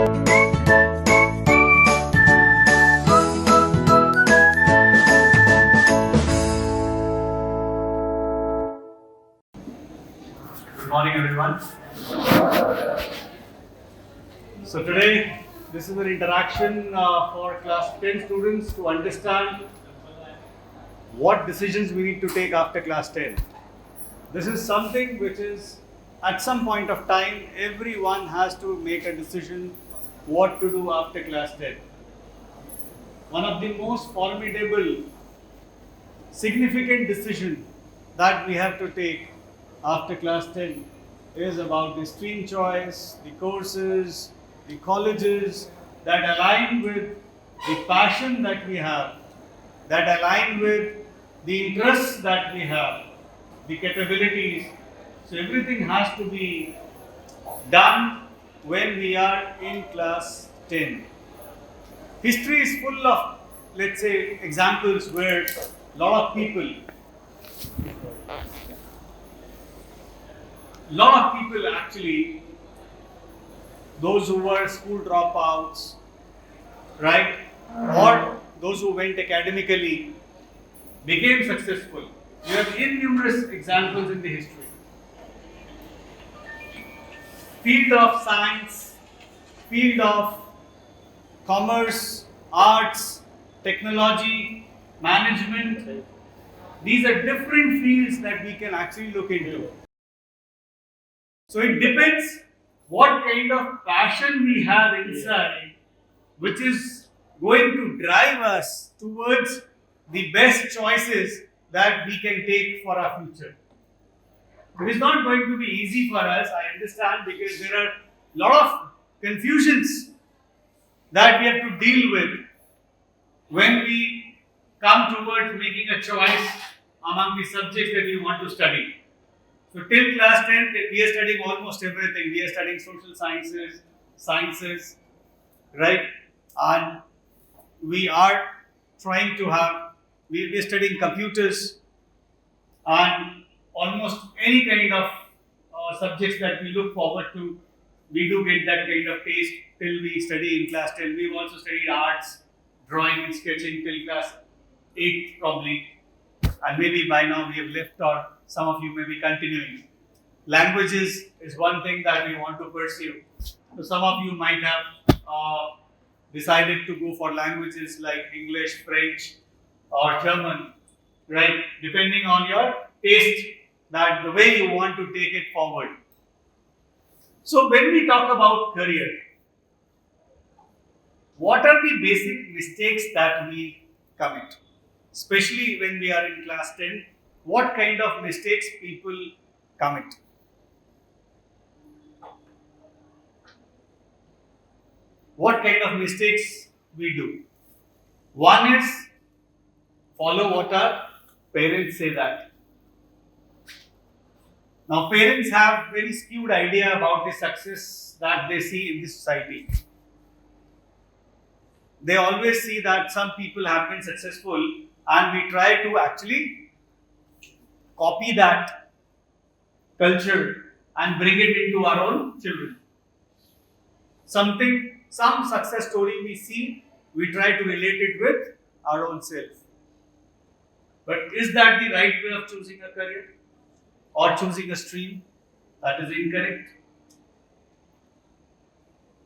Good morning, everyone. So today, this is an interaction for class 10 students to understand what decisions we need to take after class 10. This is something which is, at some point of time, everyone has to make a decision what to do after class 10. One of the most formidable, significant decision that we have to take after class 10 is about the stream choice, the courses, the colleges that align with the passion that we have, that align with the interests that we have, the capabilities. So everything has to be done when we are in class 10. History is full of, let's say, examples where a lot of people actually, those who were school dropouts, right, or those who went academically, became successful. You have innumerous examples in the history. Field of science, field of commerce, arts, technology, management. These are different fields that we can actually look into. So it depends what kind of passion we have inside, which is going to drive us towards the best choices that we can take for our future. It is not going to be easy for us, I understand, because there are a lot of confusions that we have to deal with when we come towards making a choice among the subjects that we want to study. So till class 10, we are studying almost everything. We are studying social sciences, right? And we are trying to have, we are studying computers and almost any kind of subjects that we look forward to. We do get that kind of taste till we study in class 10. We've also studied arts, drawing and sketching till class 8 probably. And maybe by now we have left, or some of you may be continuing. Languages is one thing that we want to pursue. So some of you might have decided to go for languages like English, French, or German, right? Depending on your taste, that the way you want to take it forward. So when we talk about career, what are the basic mistakes that we commit? Especially when we are in class 10, what kind of mistakes people commit? What kind of mistakes we do? One is follow what our parents say that. Now parents have very skewed idea about the success that they see in the society. They always see that some people have been successful, and we try to actually copy that culture and bring it into our own children. Some success story we see, we try to relate it with our own self. But is that the right way of choosing a career or choosing a stream? That is incorrect.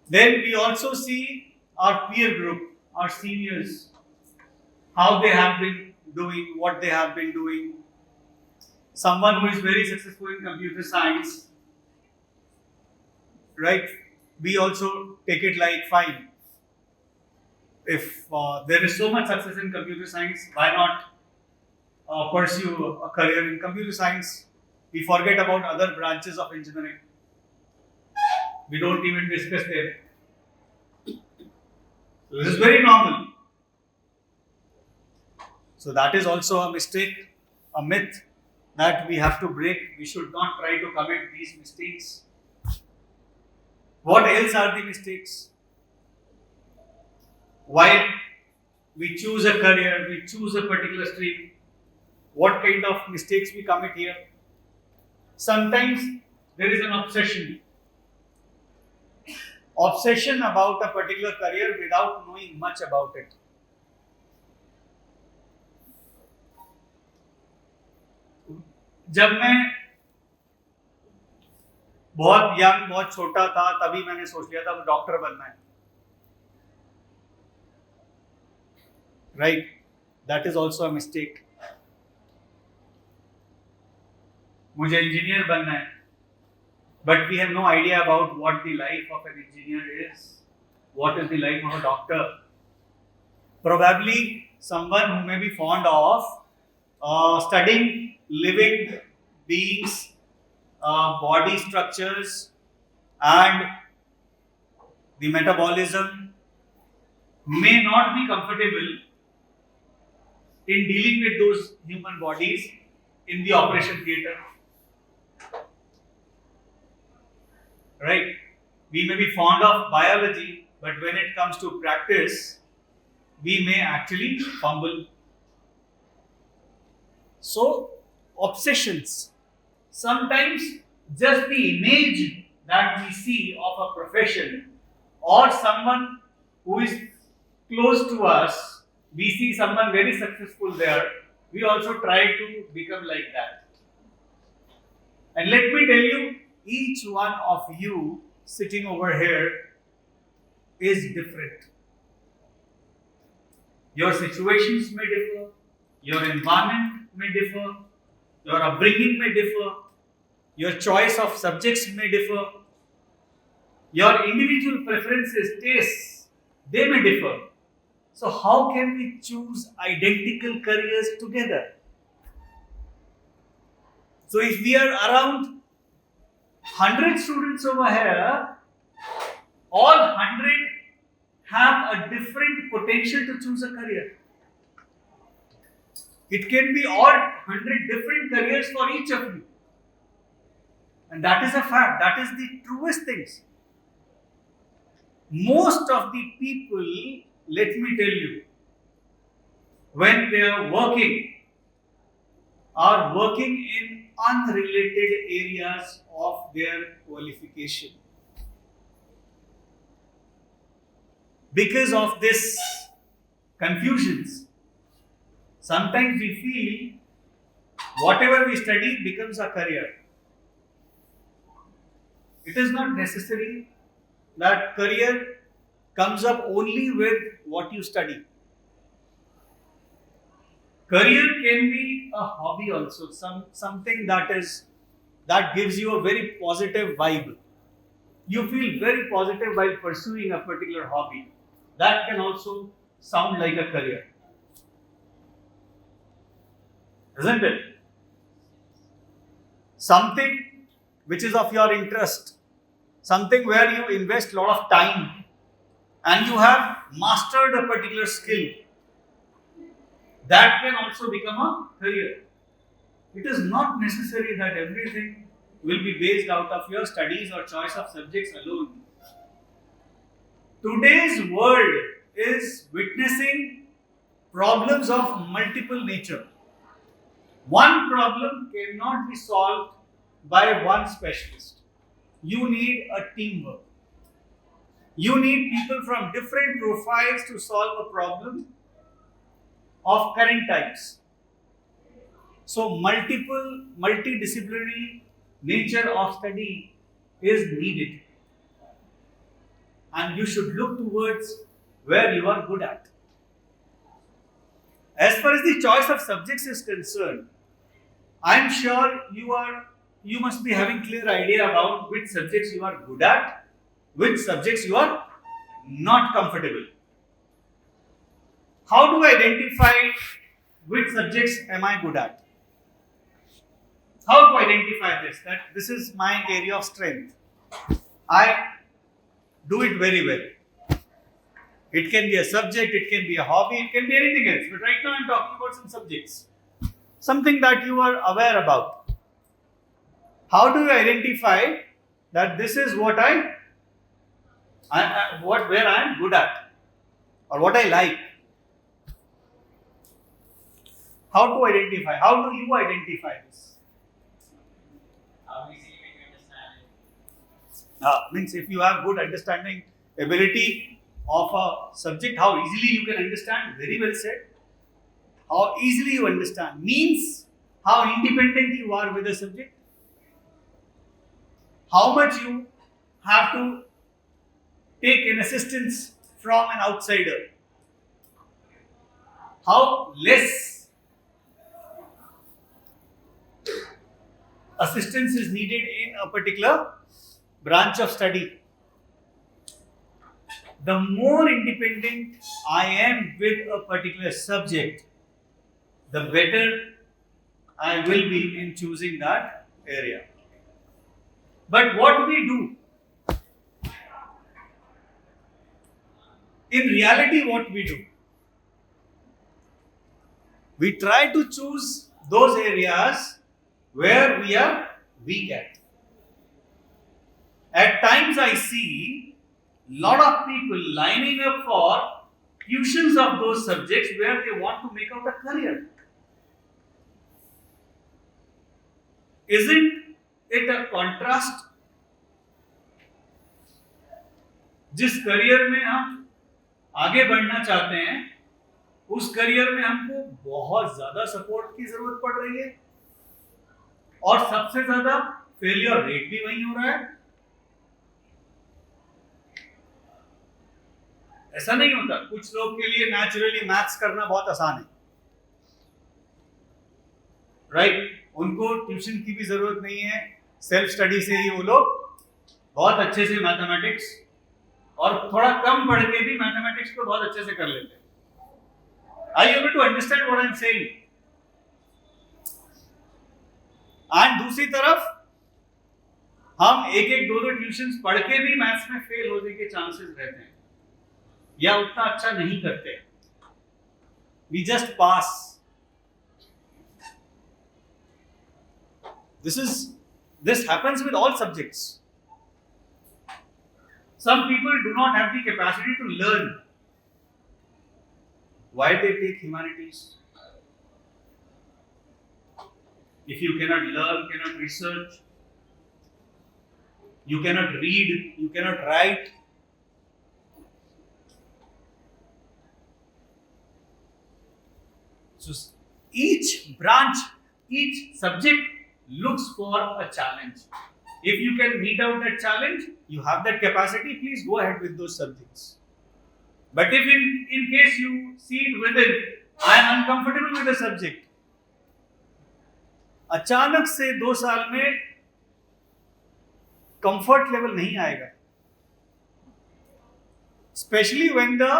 Then we also see our peer group, our seniors, how they have been doing, what they have been doing. Someone who is very successful in computer science, right? We also take it like fine. If there is so much success in computer science, why not pursue a career in computer science? We forget about other branches of engineering. We don't even discuss them. So this is very normal. So that is also a mistake, a myth that we have to break. We should not try to commit these mistakes. What else are the mistakes? While we choose a career, we choose a particular stream, what kind of mistakes we commit here? Sometimes there is an obsession obsession about a particular career without knowing much about it. जब मैं बहुत young, बहुत छोटा था, तभी मैंने सोच लिया था मुझे डॉक्टर बनना है. Right? That is also a mistake. मुझे इंजीनियर बनना है. But we have no idea about what the life of an engineer is. What is the life of a doctor? Probably someone who may be fond of studying living beings, body structures, and the metabolism may not be comfortable in dealing with those human bodies in the operation theatre. Right? We may be fond of biology, but when it comes to practice, we may actually fumble. So, obsessions. Sometimes just the image that we see of a profession or someone who is close to us, we see someone very successful there, we also try to become like that. And let me tell you, each one of you sitting over here is different. Your situations may differ, your environment may differ, your upbringing may differ, your choice of subjects may differ, your individual preferences, tastes, they may differ. So how can we choose identical careers together? So if we are around 100 students over here, all 100 have a different potential to choose a career. It can be all 100 different careers for each of you. And that is a fact. That is the truest things. Most of the people, let me tell you, when they are working in unrelated areas of their qualification. Because of this confusions, sometimes we feel whatever we study becomes a career. It is not necessary that career comes up only with what you study. Career can be a hobby also, something that gives you a very positive vibe. You feel very positive while pursuing a particular hobby. That can also sound like a career. Isn't it? Something which is of your interest, something where you invest a lot of time and you have mastered a particular skill, that can also become a career. It is not necessary that everything will be based out of your studies or choice of subjects alone. Today's world is witnessing problems of multiple nature. One problem cannot be solved by one specialist. You need a teamwork. You need people from different profiles to solve a problem of current types. So multidisciplinary nature of study is needed. And you should look towards where you are good at. As far as the choice of subjects is concerned, I am sure you must be having clear idea about which subjects you are good at, which subjects you are not comfortable. How do I identify which subjects am I good at? How to identify this? That this is my area of strength. I do it very well. It can be a subject, it can be a hobby, it can be anything else. But right now I am talking about some subjects. Something that you are aware about. How do you identify that this is what where I am good at or what I like? How to identify? How do you identify this? How easily we can understand it. Means if you have good understanding ability of a subject, how easily you can understand. Very well said. How easily you understand means how independent you are with the subject. How much you have to take an assistance from an outsider. How less assistance is needed in a particular branch of study. The more independent I am with a particular subject, the better I will be in choosing that area. But what we do, in reality, what we do, we try to choose those areas where we are weak at. At times I see lot of people lining up for tuitions of those subjects where they want to make out a career. Isn't it a contrast? जिस career में हम आगे बढ़ना चाहते हैं, उस career में हमको बहुत ज्यादा सपोर्ट की जरूरत पड़ रही है और सबसे ज्यादा फेलियर रेट भी वही हो रहा है. ऐसा नहीं होता. कुछ लोग के लिए नेचुरली मैथ्स करना बहुत आसान है, राइट? उनको ट्यूशन की भी जरूरत नहीं है, सेल्फ स्टडी से ही वो लोग बहुत अच्छे से मैथमेटिक्स और थोड़ा कम पढ़ के भी मैथमेटिक्स को बहुत अच्छे से कर लेते हैं. Are you able to understand what I'm saying? And दूसरी तरफ हम एक एक दो दो ट्यूशंस पढ़ के भी मैथ्स में फेल होने के चांसेस रहते हैं या उतना अच्छा नहीं करते. We just pass. This happens with all subjects. Some people do not have the capacity to learn. Why they take humanities? If you cannot learn, cannot research, you cannot read, you cannot write, so each branch, each subject looks for a challenge. If you can meet out that challenge, you have that capacity, please go ahead with those subjects. But if in case you see it within, I am uncomfortable with the subject, अचानक से 2 साल में comfort level नहीं आएगा. Especially when the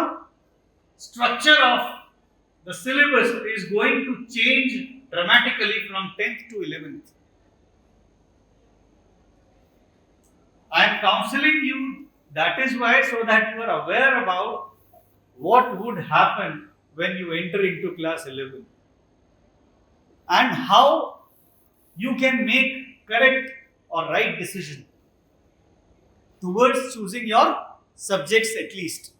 structure of the syllabus is going to change dramatically from 10th to 11th. I am counseling you, that is why, so that you are aware about what would happen when you enter into class 11 and how you can make correct or right decision towards choosing your subjects at least.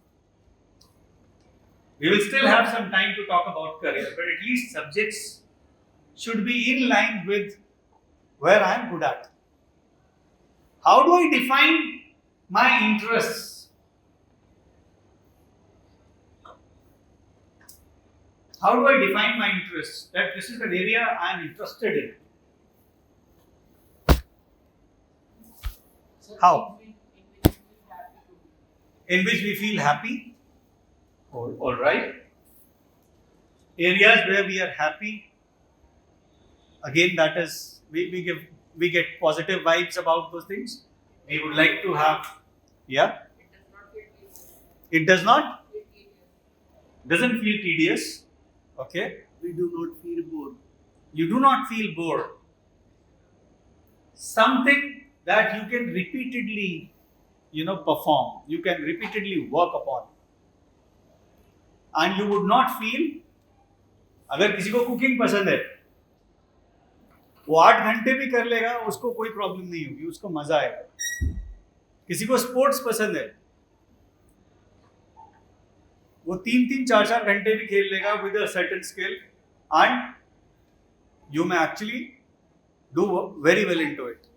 We will still have some time to talk about career, but at least subjects should be in line with where I am good at. How do I define my interests? How do I define my interests? That this is an area I am interested in. How? In which we feel happy. All right. Areas where we are happy. Again, that is we get positive vibes about those things. We would like to have. Yeah. It does not. Doesn't feel tedious. Okay. We do not feel bored. You do not feel bored. Something that you can repeatedly, perform. You can repeatedly work upon. And you would not feel, अगर किसी को cooking पसंद है, वो 8 घंटे भी कर लेगा, उसको कोई प्रॉब्लम नहीं होगी, उसको मजा आएगा. किसी को स्पोर्ट्स पसंद है, वो 3-3, 4-4 घंटे भी खेल लेगा with a certain skill, and you may actually do very well into it.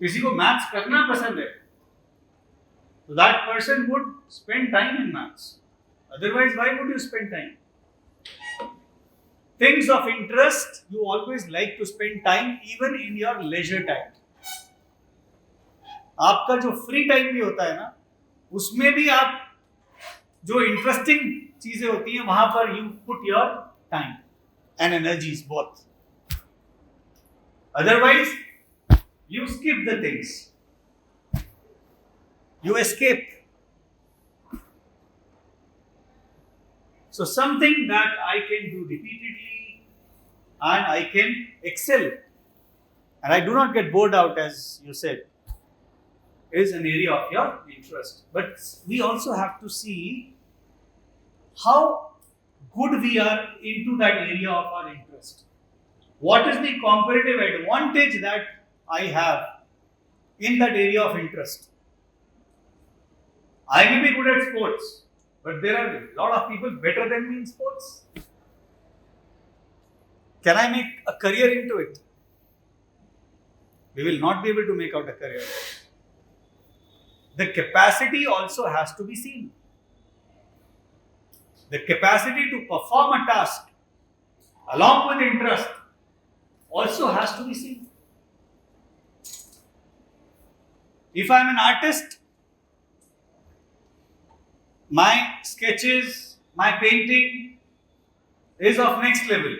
किसी को मैथ्स करना पसंद है, so that person would spend time in maths. Otherwise, why would you spend time? Things of interest, you always like to spend time even in your leisure time. आपका जो free time भी होता है ना, उसमें भी आप जो इंटरेस्टिंग चीजें होती हैं वहां पर you put your time and energies both. Otherwise you skip the things, you escape. So something that I can do repeatedly and I can excel and I do not get bored out, as you said, is an area of your interest. But we also have to see how good we are into that area of our interest. What is the comparative advantage that I have in that area of interest? I may be good at sports, but there are a lot of people better than me in sports. Can I make a career into it? We will not be able to make out a career. The capacity also has to be seen. The capacity to perform a task along with interest also has to be seen. If I am an artist, my sketches, my painting is of next level.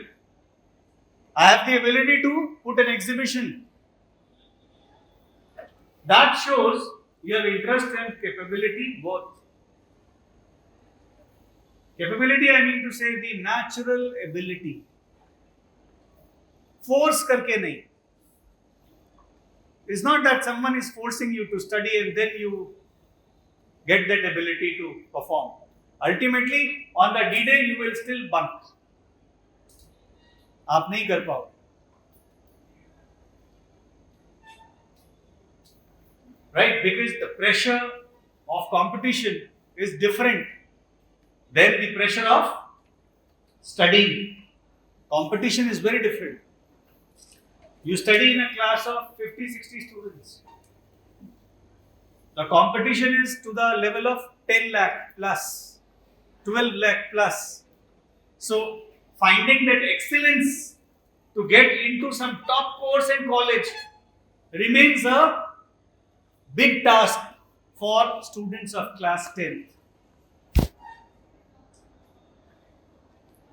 I have the ability to put an exhibition. That shows your interest and capability both. Capability, I mean to say the natural ability. Force करके नहीं. It's not that someone is forcing you to study and then you get that ability to perform. Ultimately, on the D-Day, you will still bunk. आप नहीं कर पाओ. Right? Because the pressure of competition is different than the pressure of studying. Competition is very different. You study in a class of 50, 60 students. The competition is to the level of 10 lakh plus, 12 lakh plus. So, finding that excellence to get into some top course in college remains a big task for students of class 10th.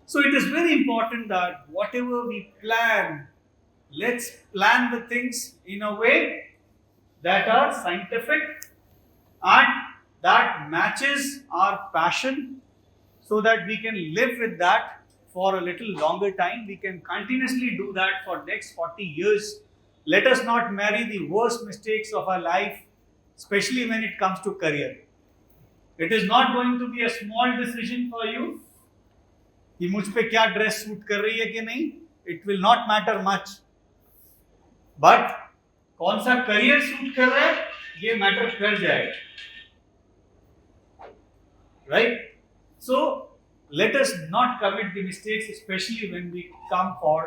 So, it is very important that whatever we plan, let's plan the things in a way that are scientific and that matches our passion so that we can live with that for a little longer time. We can continuously do that for next 40 years. Let us not marry the worst mistakes of our life, especially when it comes to career. It is not going to be a small decision for you कि मुझ पे क्या dress suit कर रही है कि नहीं. It will not matter much. But कौन सा करियर सूट कर रहा है ये मैटर कर जाएगा. Right? So let us not commit the mistakes, specially when we come for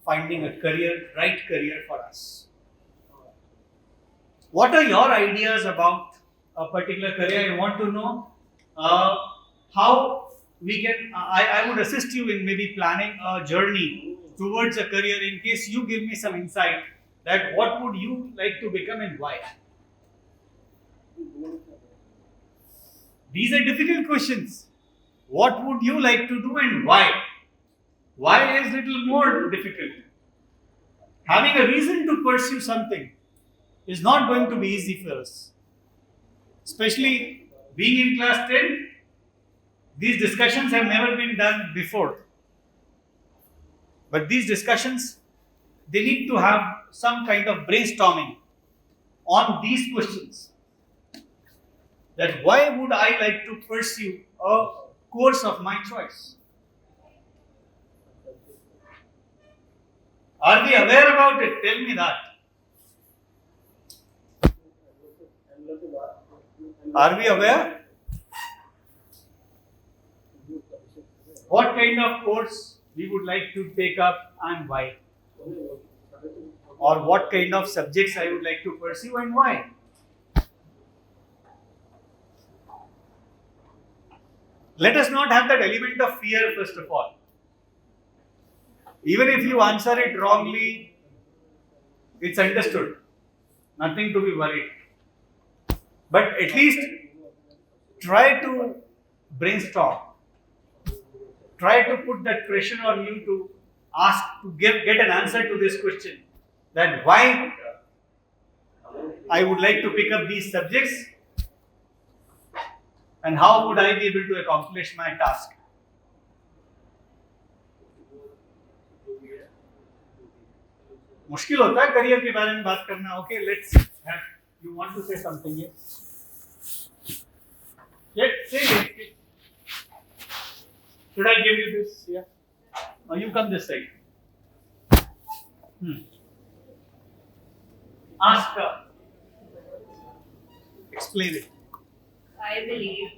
finding a career, right career for us. What are your ideas about a particular career? I want to know how we can. I would assist you in maybe planning a journey towards a career, in case you give me some insight that what would you like to become and why. These are difficult questions. What would you like to do and why? Why is little more difficult. Having a reason to pursue something is not going to be easy for us. Especially being in class 10, these discussions have never been done before. But these discussions, they need to have some kind of brainstorming on these questions. That why would I like to pursue a course of my choice? Are we aware about it? Tell me that. Are we aware? What kind of course we would like to take up and why? or what kind of subjects I would like to pursue and why. Let us not have that element of fear first of all. Even if you answer it wrongly, it's understood. Nothing to be worried. But at least try to brainstorm. Try to put that pressure on you to ask, to get an answer to this question. That why I would like to pick up these subjects and how would I be able to accomplish my task. मुश्किल होता है career के बारे में बात करना. Okay, let's have, you want to say something here? Let's say it. Should I give you this? Yeah. Now you come this side. Ask her. Explain it. I believe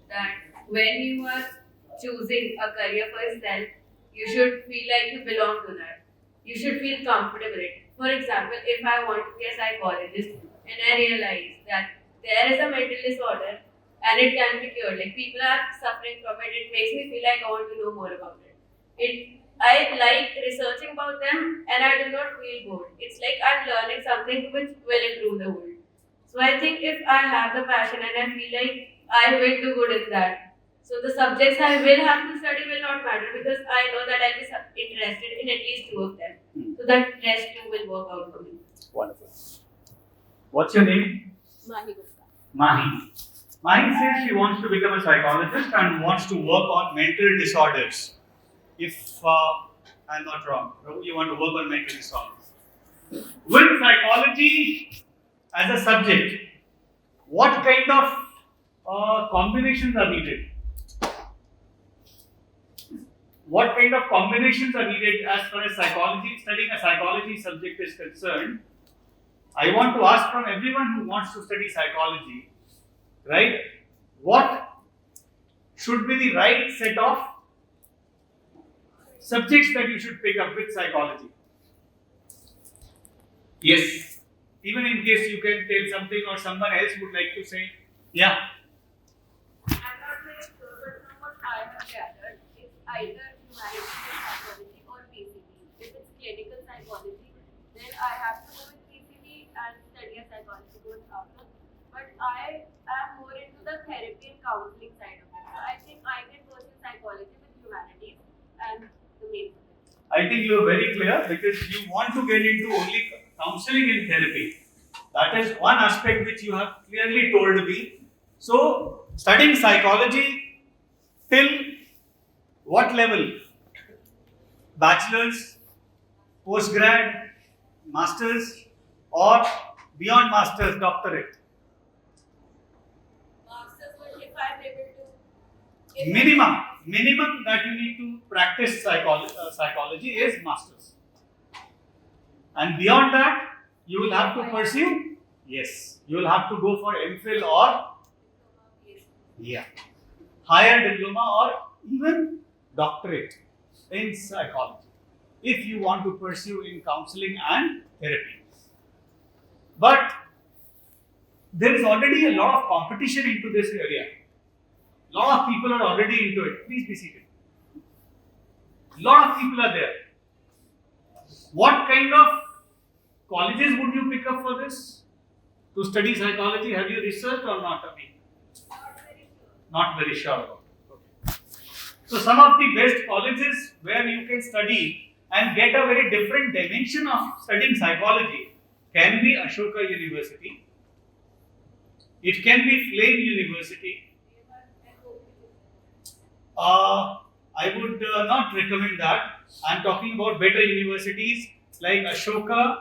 that when you are choosing a career for yourself, you should feel like you belong to that. You should feel comfortable in it. For example, if I want to be a psychologist and I realize that there is a mental disorder and it can be cured, like people are suffering from it, it makes me feel like I want to know more about it. I like researching about them and I do not feel bored. It's like I'm learning something which will improve the world. So I think if I have the passion and I feel like I will do good in that, so the subjects I will have to study will not matter because I know that I'll be interested in at least two of them. So that rest two will work out for me. Wonderful. What's your name? Mahi Gupta. Mahi. Mahi says she wants to become a psychologist and wants to work on mental disorders. If I'm not wrong, you want to work on mental disorders. With psychology as a subject, what kind of combinations are needed? What kind of combinations are needed as far as psychology, studying a psychology subject is concerned? I want to ask from everyone who wants to study psychology, right? What should be the right set of subjects that you should pick up with psychology? Yes. Even in case you can tell something or someone else would like to say, yeah. I'm not very sure, but from what I have gathered, it's either humanities psychology or PCB. If it's clinical psychology, then I have to go with PCB and study a psychology course after. But I am more into the therapy and counseling side of it. So I think I can pursue psychology with humanities and the main subject. I think you are very clear because you want to get into only counseling and therapy. That is one aspect which you have clearly told me. So, studying psychology till what level? Bachelor's, postgrad, masters, or beyond masters, doctorate? Masters, but if I'm able to. Minimum that you need to practice psychology is masters. And beyond that, you will have to pursue, yes, you will have to go for MPhil or higher diploma or even doctorate in psychology if you want to pursue in counseling and therapy. But there is already a lot of competition into this area. A lot of people are already into it. Please be seated. A lot of people are there. What kind of colleges would you pick up for this? To study psychology? Have you researched or not, Abhi? Not very sure about it. Okay. So some of the best colleges where you can study and get a very different dimension of studying psychology can be Ashoka University. It can be Flame University. I would not recommend that. I am talking about better universities like Ashoka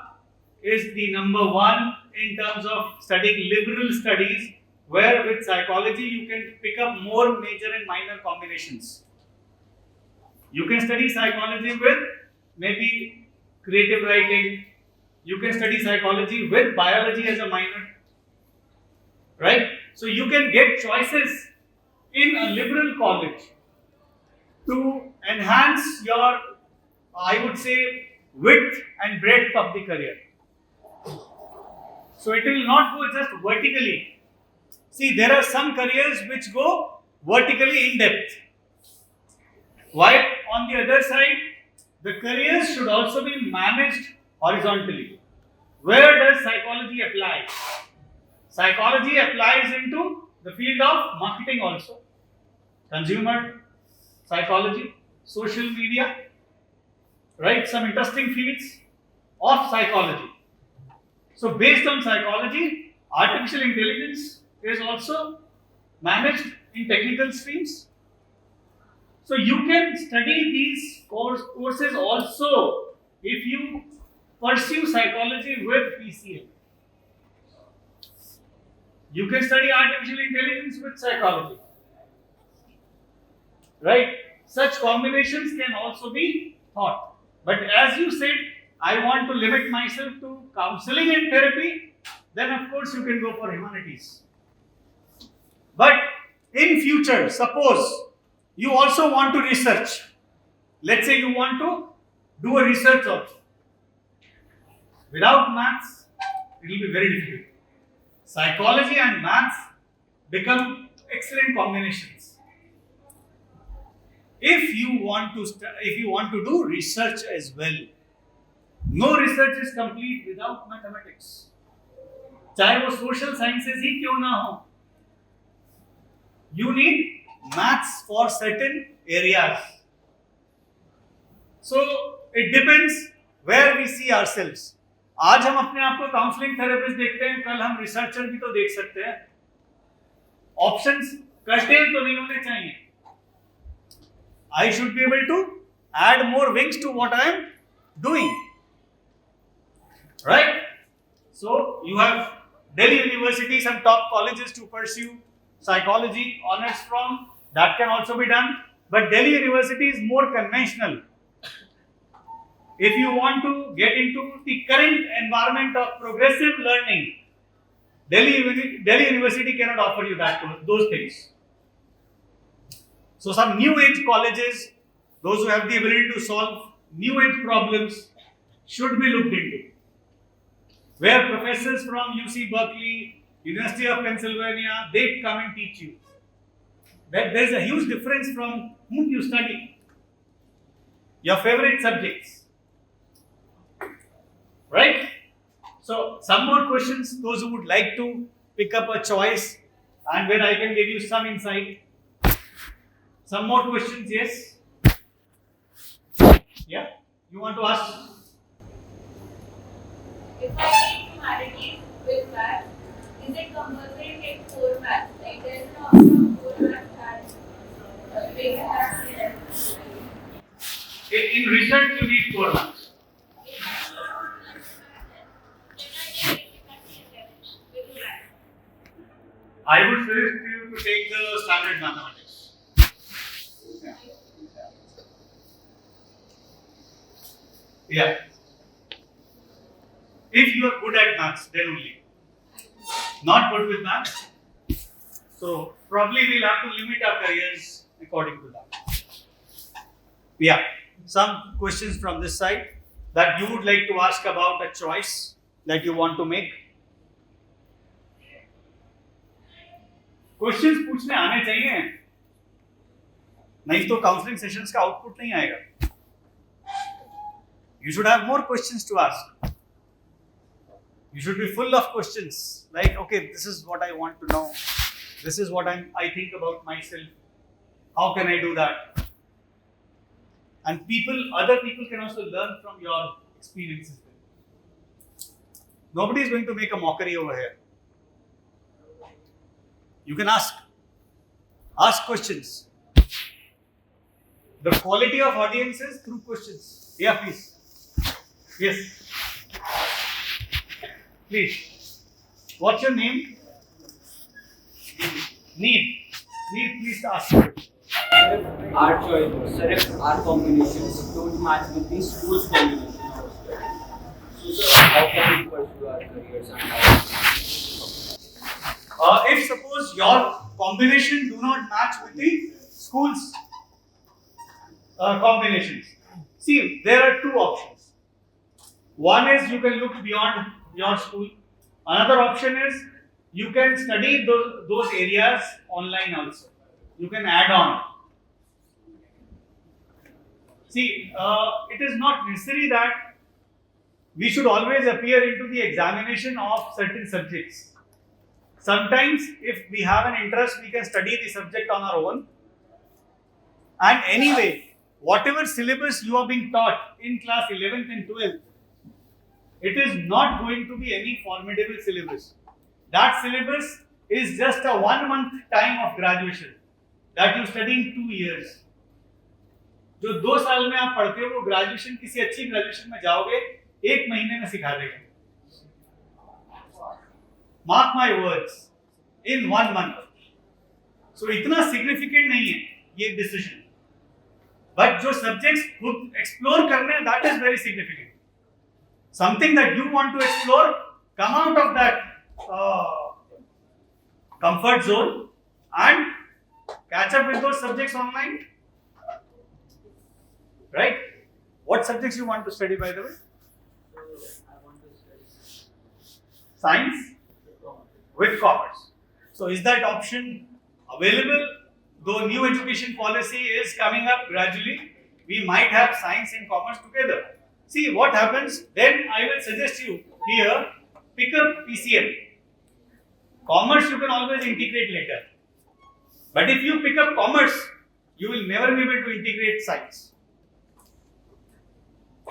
is the number one in terms of studying liberal studies, where with psychology you can pick up more major and minor combinations. You can study psychology with maybe creative writing. You can study psychology with biology as a minor. Right? So you can get choices in a liberal college to enhance your, I would say, width and breadth of the career. So it will not go just vertically. See, there are some careers which go vertically in depth. While on the other side, the careers should also be managed horizontally. Where does psychology apply? Psychology applies into the field of marketing also, consumer psychology, social media, right? Some interesting fields of psychology. So, based on psychology, artificial intelligence is also managed in technical streams. So, you can study these courses also if you pursue psychology with PCM. You can study artificial intelligence with psychology. Right? Such combinations can also be thought. But as you said, I want to limit myself to counseling and therapy, then of course you can go for humanities. But in future, suppose you also want to research. Let's say you want to do a research also. Without maths, it will be very difficult. Psychology and maths become excellent combinations. If you want to do research as well, no research is complete without mathematics. चाहे वो social sciences ही क्यों ना हो, you need maths for certain areas. So it depends where we see ourselves. आज हम अपने आप को काउंसलिंग थेरेपिस्ट देखते हैं, कल हम रिसर्चर भी तो देख सकते हैं. ऑप्शंस कर्टेल तो नहीं होने चाहिए. I should be able to add more wings to what I am doing. Right? So you have Delhi University, some top colleges to pursue psychology honors from. That can also be done. But Delhi University is more conventional. If you want to get into the current environment of progressive learning, Delhi University cannot offer you those things. So some new age colleges, those who have the ability to solve new age problems, should be looked into. Where professors from UC Berkeley, University of Pennsylvania, they come and teach you. That there's a huge difference from whom you study. Your favorite subjects. Right? So some more questions, those who would like to pick up a choice and where I can give you some insight. Some more questions, yes? Yeah? You want to ask? If I take humanities with math, is it compulsory to take 4 maths? Like there is an option of 4 maths and basic maths. In research, you need 4 maths. I would suggest you to take the standard mathematics. Yeah. If you are good at maths, then only. Not good with maths. So probably we'll have to limit our careers according to that. Yeah. Some questions from this side that you would like to ask about a choice that you want to make. Questions पूछने आने चाहिए, नहीं तो counselling sessions का output नहीं आएगा. You should have more questions to ask. You should be full of questions. Like, okay, this is what I want to know. This is what I think about myself. How can I do that? And other people can also learn from your experiences. Nobody is going to make a mockery over here. You can ask. Ask questions. The quality of audiences through questions. Yeah, please. Yes. Please. What's your name? Need, please ask. Our choice, sir, if our combinations don't match with the school's combination. So, sir, how can we pursue our careers and how? If suppose your combination do not match with the school's combinations, see, there are two options. One is you can look beyond your school. Another option is you can study those areas online also. You can add on. See, it is not necessary that we should always appear into the examination of certain subjects. Sometimes, if we have an interest, we can study the subject on our own. And anyway, whatever syllabus you are being taught in class 11th and 12th, it is not going to be any formidable syllabus. That syllabus is just a 1 month time of graduation that you study in 2 years. जो 2 साल में आप पढ़ते हो वो graduation किसी अच्छी graduation में जाओगे 1 महीने में सिखा देगा. Mark my words, in 1 month. So इतना significant नहीं है ये डिसीजन. But जो सब्जेक्ट्स खुद एक्सप्लोर करने हैं that is very significant. Something that you want to explore, come out of that comfort zone and catch up with those subjects online. Right? What subjects you want to study, by the way? I want to study Science with commerce. So is that option available? Though new education policy is coming up gradually, we might have science and commerce together. See what happens, then I will suggest you here, pick up PCM. Commerce you can always integrate later. But if you pick up commerce, you will never be able to integrate science.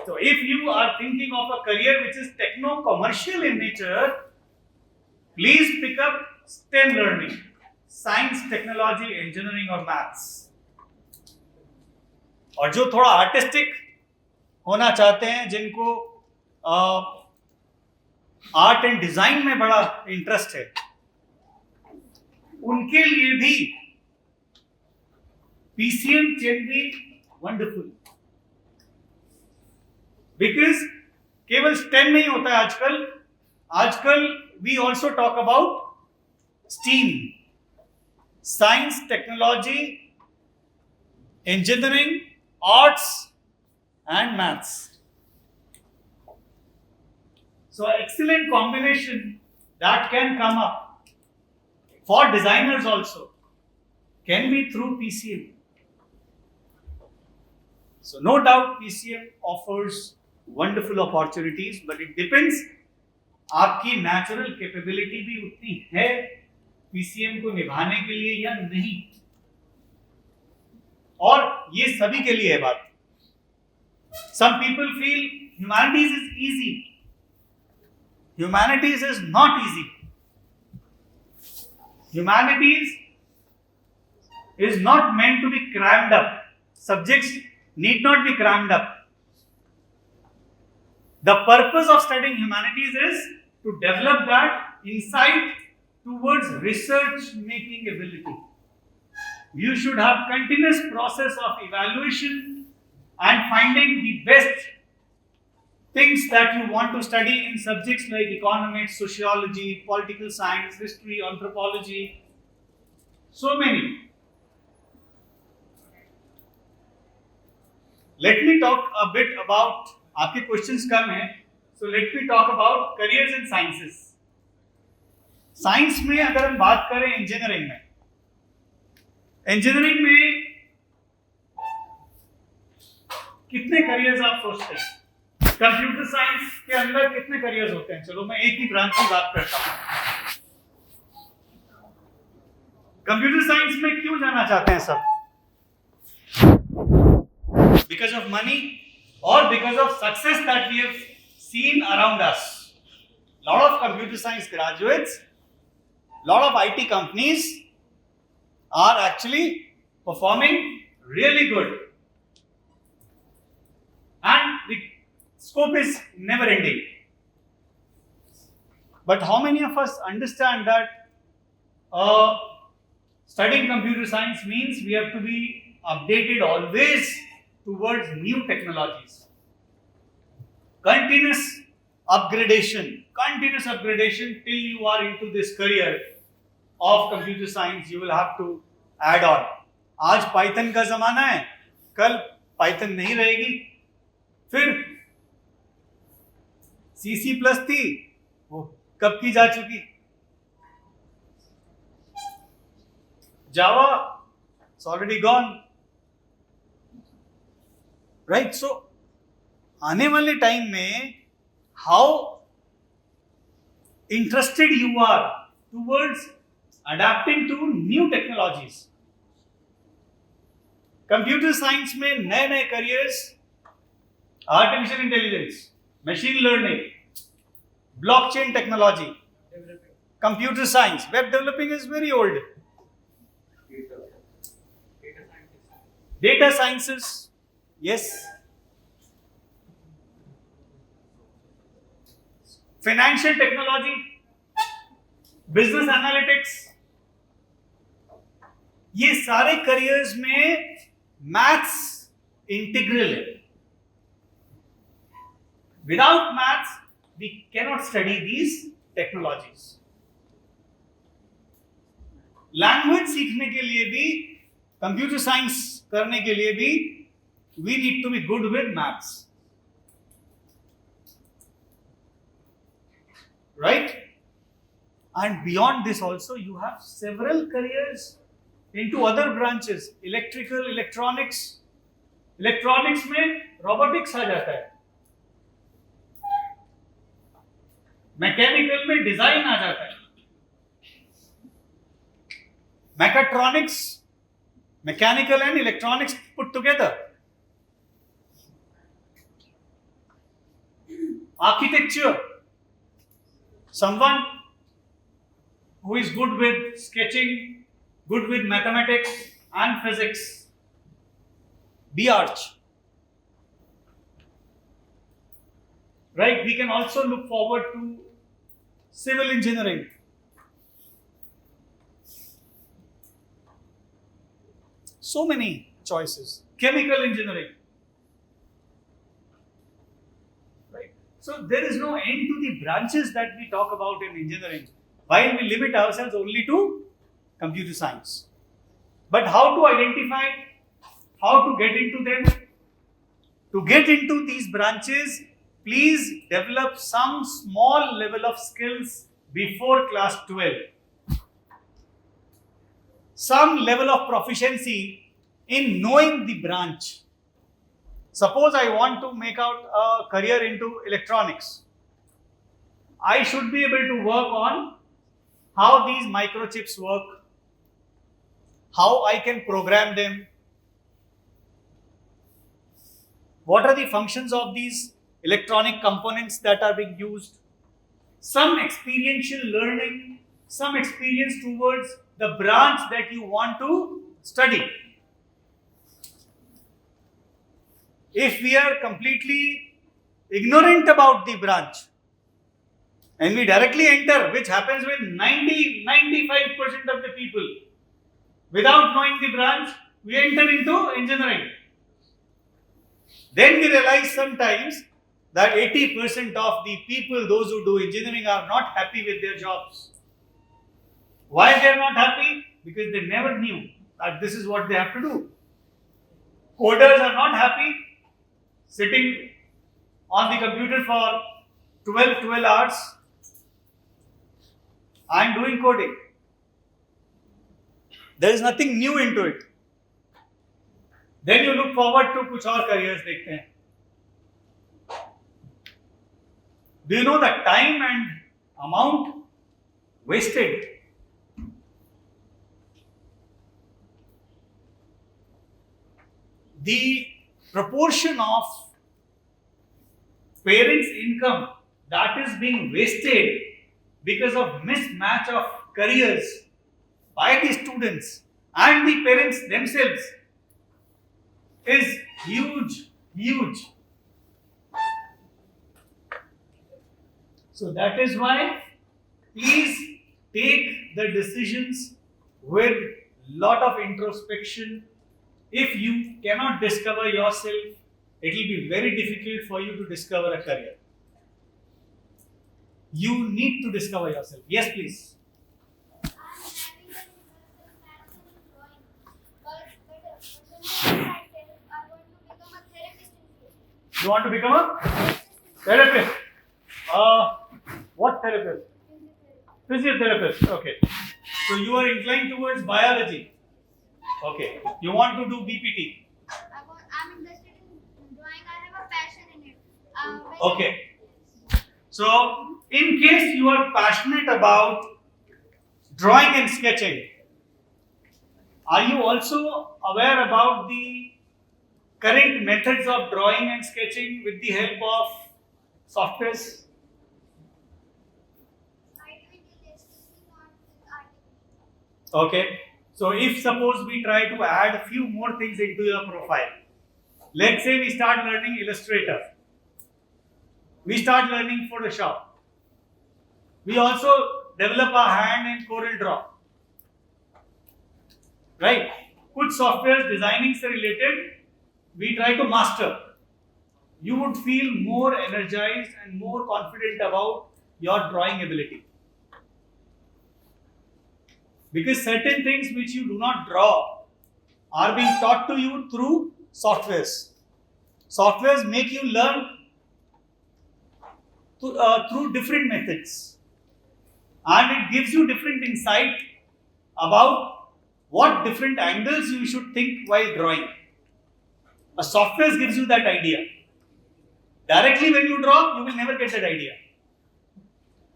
So if you are thinking of a career which is techno-commercial in nature, please pick up STEM learning, science, technology, engineering or maths. और जो थोड़ा artistic होना चाहते हैं, जिनको art and design में बड़ा interest है, उनके लिए भी PCM can be wonderful. Because केवल STEM नहीं होता है आजकल we also talk about STEAM, science, technology, engineering, arts and maths. So excellent combination that can come up for designers also can be through PCM. So no doubt PCM offers wonderful opportunities, but it depends आपकी natural capability भी उतनी है PCM को निभाने के लिए या नहीं. और ये सभी के लिए है बात. Some people feel humanities is easy. Humanities is not easy. Humanities is not meant to be crammed up. Subjects need not be crammed up. The purpose of studying humanities is to develop that insight towards research making ability. You should have continuous process of evaluation and finding the best things that you want to study in subjects like economics, sociology, political science, history, anthropology, so many. Let me talk a bit about, आपके questions कम हैं, so let me talk about careers in sciences. Science में अगर हम बात करें engineering में कितने careers आप सोचते हैं? कंप्यूटर साइंस के अंदर कितने करियर्स होते हैं? चलो मैं एक ही ब्रांच की बात करता हूं. कंप्यूटर साइंस में क्यों जाना चाहते हैं सब? Because of money or because of success that we have seen around us. Lot of computer science graduates, lot of IT companies are actually performing really good. And the scope is never ending. But how many of us understand that studying computer science means we have to be updated always towards new technologies? Continuous upgradation till you are into this career of computer science, you will have to add on. आज Python का जमाना है, कल Python नहीं रहेगी, फिर C++ थी, वो कब की जा चुकी? Java, it's already gone. Right? So, आने वाले टाइम में how interested you are towards adapting to new technologies. Computer science में नए नए careers, artificial intelligence, machine learning, blockchain technology, computer science, web developing is very old, data sciences, yes, financial technology, business analytics, ये सारे careers में maths integral है. Without maths we cannot study these technologies. Language सीखने के लिए भी, computer science करने के लिए भी we need to be good with maths. Right? And beyond this also you have several careers into other branches. Electrical, electronics. Electronics में robotics आ जाता है. Mechanical में design आ जाता है. Mechatronics, mechanical and electronics put together. Architecture. Someone who is good with sketching, good with mathematics and physics. B-Arch. Right? We can also look forward to civil engineering. So many choices. Chemical engineering. So there is no end to the branches that we talk about in engineering, while we limit ourselves only to computer science. But how to identify, how to get into them? To get into these branches, please develop some small level of skills before class 12. Some level of proficiency in knowing the branch. Suppose I want to make out a career into electronics. I should be able to work on how these microchips work, how I can program them, what are the functions of these electronic components that are being used, some experiential learning, some experience towards the branch that you want to study. If we are completely ignorant about the branch and we directly enter, which happens with 90-95% of the people, without knowing the branch, we enter into engineering. Then we realize sometimes that 80% of the people, those who do engineering, are not happy with their jobs. Why they are not happy? Because they never knew that this is what they have to do. Coders are not happy sitting on the computer for 12 hours and doing coding. There is nothing new into it. Then you look forward to कुछ और careers देखते हैं. Do you know the time and amount wasted? The proportion of parents' income that is being wasted because of mismatch of careers by the students and the parents themselves is huge, huge. So that is why please take the decisions with lot of introspection. If you cannot discover yourself, it will be very difficult for you to discover a career. You need to discover yourself. Yes, please. You want to become a therapist? What therapist? Physiotherapist, okay. So you are inclined towards biology. Okay. You want to do BPT. I'm interested in drawing. I have a passion in it. Okay. So in case you are passionate about drawing and sketching, are you also aware about the current methods of drawing and sketching with the help of softwares? I do it electrically, not with art. Okay. So if suppose we try to add a few more things into your profile, let's say we start learning Illustrator, we start learning Photoshop, we also develop our hand in Corel Draw, right? कुछ software designing से related we try to master. You would feel more energized and more confident about your drawing ability. Because certain things which you do not draw are being taught to you through softwares. Softwares make you learn through different methods. And it gives you different insight about what different angles you should think while drawing. A software gives you that idea. Directly when you draw, you will never get that idea.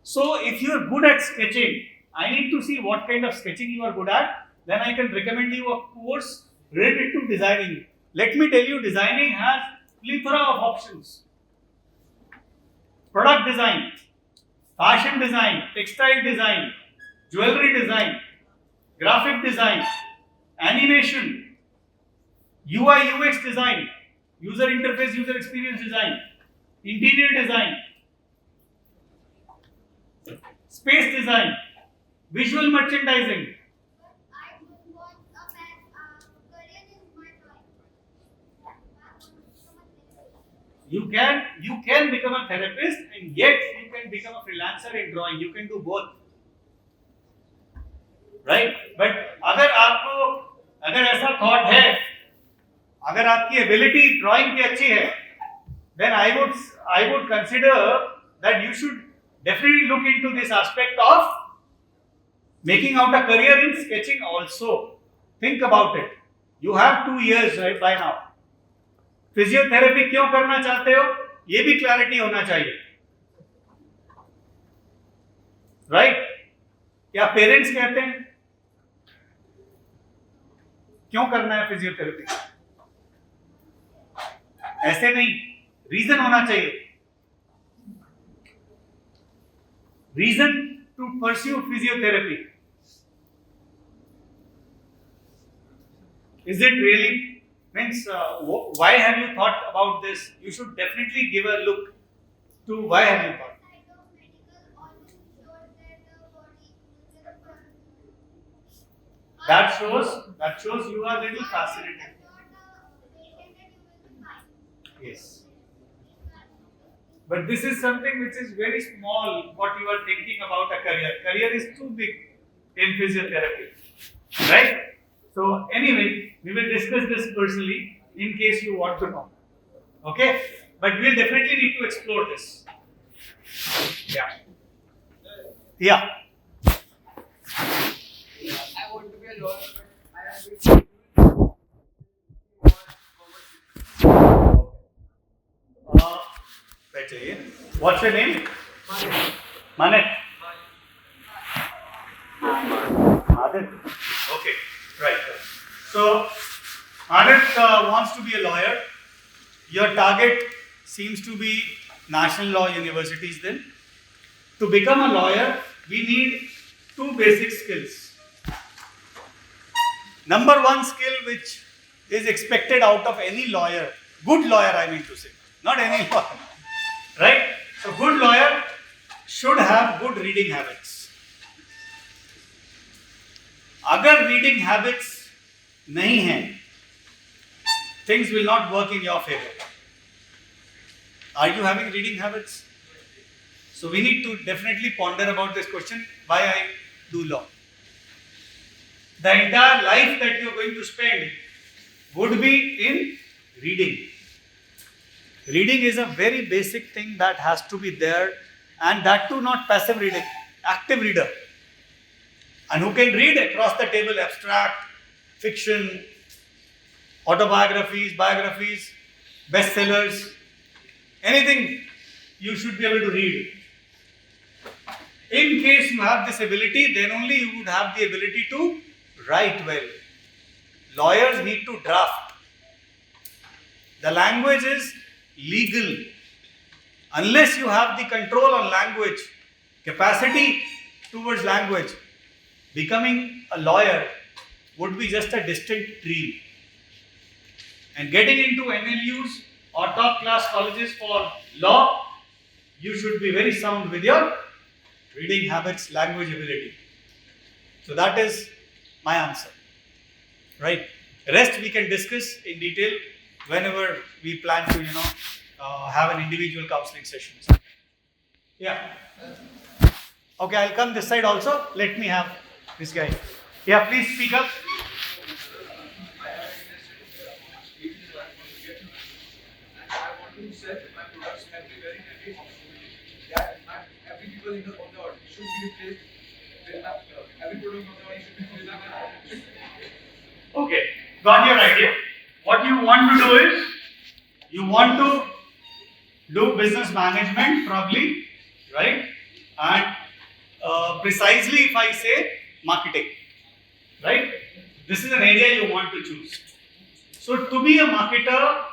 So if you are good at sketching, I need to see what kind of sketching you are good at. Then I can recommend you a course related to designing. Let me tell you, designing has plethora of options. Product design, fashion design, textile design, jewelry design, graphic design, animation, UI UX design, user interface, user experience design, interior design, space design, visual merchandising. But I don't want a career in my drawing. I want to become a therapist. You can become a therapist and yet you can become a freelancer in drawing. You can do both, right? But अगर आपको अगर ऐसा thought है, अगर आपकी ability drawing की अच्छी है, then I would consider that you should definitely look into this aspect of making out a career in sketching also. Think about it. You have 2 years right by now. Physiotherapy क्यों करना चाहते हो ये भी clarity होना चाहिए, right? क्या parents कहते हैं क्यों करना है फिजियोथेरेपी? ऐसे नहीं, रीजन होना चाहिए. Reason to pursue physiotherapy. Is it really? Means, why have you thought about this? You should definitely give a look to why have you thought. Side of medical always shows that the body uses a product. That shows you are little fascinated. Yes. But this is something which is very small, what you are thinking about a career. Career is too big in physiotherapy. Right? So anyway, we will discuss this personally in case you want to know. Okay? But we will definitely need to explore this. Yeah. Yeah. I want to be a lawyer, but I am very What's your name? Manet. Adit. Okay, right. So, Adit wants to be a lawyer. Your target seems to be national law universities then. To become a lawyer, we need 2 basic skills. Number 1 skill which is expected out of any lawyer, good lawyer I mean to say, not any lawyer, right? So good lawyer should have good reading habits. अगर reading habits नहीं हैं, things will not work in your favor. Are you having reading habits? So we need to definitely ponder about this question, why I do law. The entire life that you are going to spend would be in reading. Reading is a very basic thing that has to be there, and that too not passive reading, active reader. and who can read across the table abstract, fiction, autobiographies, biographies, bestsellers, anything you should be able to read. In case you have this ability, then only you would have the ability to write well. Lawyers need to draft. The language is legal. Unless you have the control on language, capacity towards language, becoming a lawyer would be just a distant dream. And getting into NLUs or top class colleges for law, you should be very sound with your reading habits, language ability. So that is my answer. Right? Rest we can discuss in detail whenever we plan to, have an individual counseling session. Yeah. Okay, I'll come this side also. Let me have this guy. Yeah, please speak up. I want to sell my products everywhere in every hospital. That every people in the audience should be replaced with every product of the audience should be replaced with an Okay, got your idea. What you want to do is, you want to do business management probably, right? And precisely if I say marketing, right? This is an area you want to choose. So to be a marketer,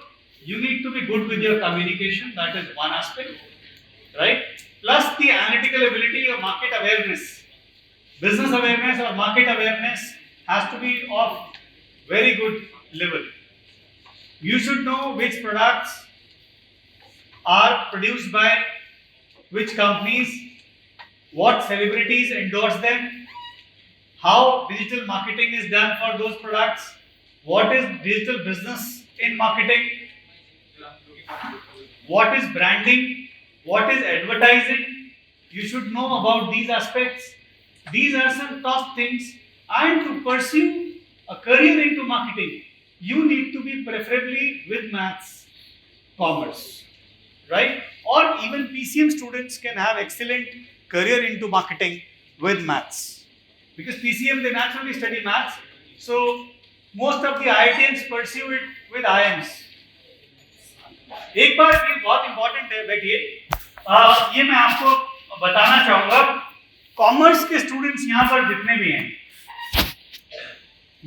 you need to be good with your communication, that is one aspect, right? Plus the analytical ability of market awareness. Business awareness or market awareness has to be of very good level. You should know which products are produced by which companies, what celebrities endorse them, how digital marketing is done for those products, what is digital business in marketing, what is branding, what is advertising. You should know about these aspects. These are some top things. And to pursue a career into marketing, you need to be preferably with maths, commerce, right? Or even PCM students can have excellent career into marketing with maths. Because PCM they naturally study maths, so most of the IITians pursue it with IIMs. एक बार ये बहुत important है, बैठिए, ये मैं आपको बताना चाहूंगा, कॉमर्स के स्टूडेंट्स यहाँ पर जितने भी हैं,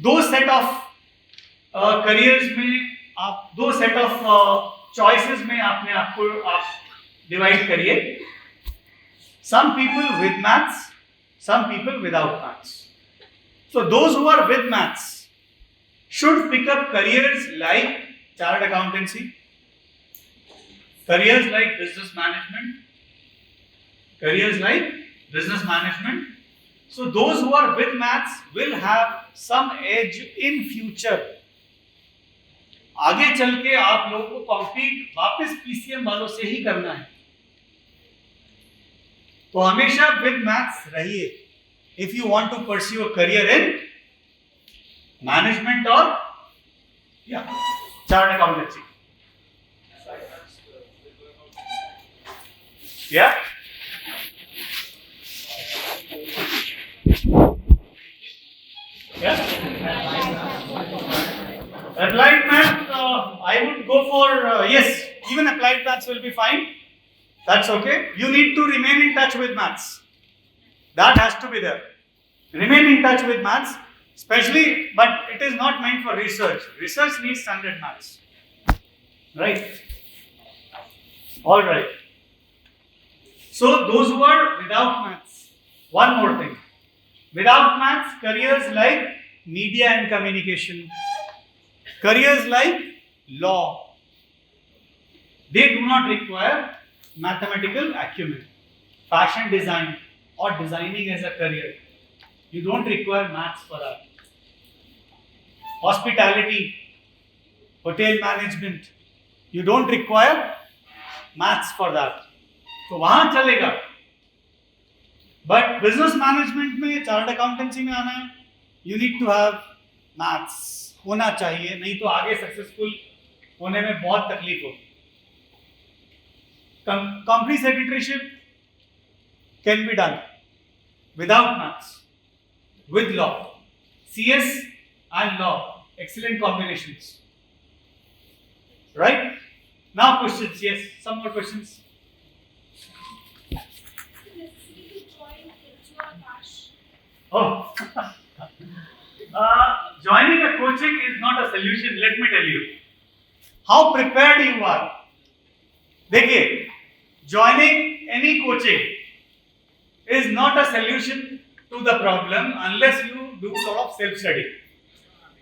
दो सेट ऑफ करियर्स में आप दो सेट ऑफ चॉइसेस में आपने आपको आप डिवाइड करिए. Some people with maths, some people without maths. So those who are with maths should pick up careers like chartered accountancy, careers like business management, careers like business management. So those who are with maths will have some edge in future. आगे चल के आप लोगों को compete वापस PCM वालों से ही करना है, तो हमेशा विद मैथ्स रहिए if you want to pursue a career in management और chartered accountancy. Yeah. Yeah. Applied math, I would go for yes. Even applied maths will be fine. That's okay. You need to remain in touch with maths. That has to be there. Remain in touch with maths, especially, but it is not meant for research. Research needs standard maths. Right? All right. So those who are without maths, one more thing. Without maths, careers like media and communication, careers like law, they do not require mathematical acumen. Fashion design or designing as a career, you don't require maths for that. Hospitality, hotel management, you don't require maths for that. तो वहां चलेगा. But business management में, chartered accountancy में आना है, you need to have maths होना चाहिए, नहीं तो आगे सक्सेसफुल होने में बहुत तकलीफ होगी. Company secretaryship can be done without maths. with law. CS and law, excellent combinations. Right? Now questions, yes, some more questions. Oh, joining a coaching is not a solution, let me tell you. How prepared you are. देखिए, joining any coaching is not a solution to the problem unless you do a lot of self-study.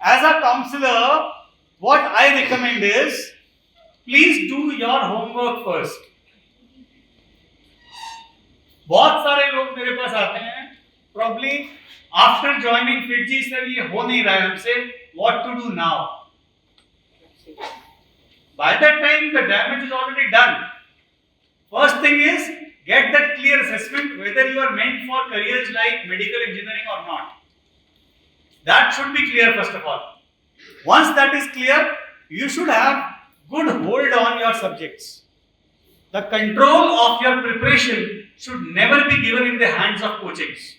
As a counselor, what I recommend is, please do your homework first. बहुत सारे लोग मेरे पास आते हैं, probably after joining FitG, sir, ये हो नहीं रहा है हमसे, what to do now? By that time, the damage is already done. First thing is, get that clear assessment whether you are meant for careers like medical engineering or not. That should be clear first of all. Once that is clear, you should have good hold on your subjects. The control of your preparation should never be given in the hands of coachings.